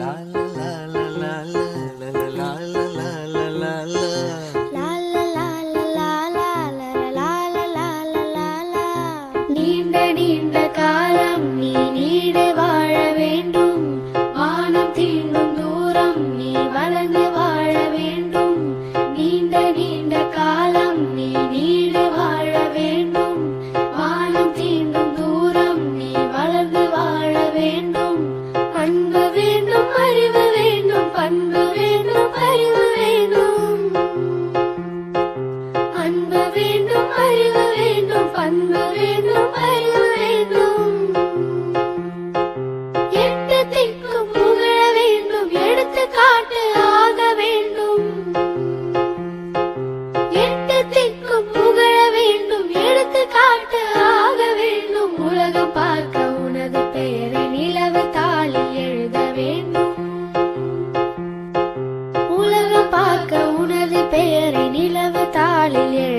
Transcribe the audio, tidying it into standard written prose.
லா லா லா லா லா லா லா லா லா லா லா லா. நீண்ட நீண்ட காலம் நீ நீடு வாழ வேண்டும். வானம் தீண்டும் தூரம் நீ வளர்ந்து வாழ வேண்டும். நீண்ட நீண்ட காலம் நீ நீடு வாழ வேண்டும். வானம் தீண்டும் தூரம் நீ வளர்ந்து வாழ வேண்டும். அன்பு வேண்டும், அறிவு வேண்டும், பண்பு வேண்டும், அறிவு வேண்டும். அன்பு வேண்டும், அறிவு வேண்டும், பண்பு வேண்டும், அறிவு வேண்டும். எட்டு திக்கும் புகழ வேண்டும், எடுத்துக்காட்டு ஆக வேண்டும். எட்டு திக்கும் புகழ வேண்டும், எடுத்துக்காட்டு ஆக வேண்டும். உலகம் பார்க்க உனது பெயரை நிலவு தாளில் எழுத வேண்டும். உலகம் பார்க்க உனது பெயரை நிலவு தாளில் எழுத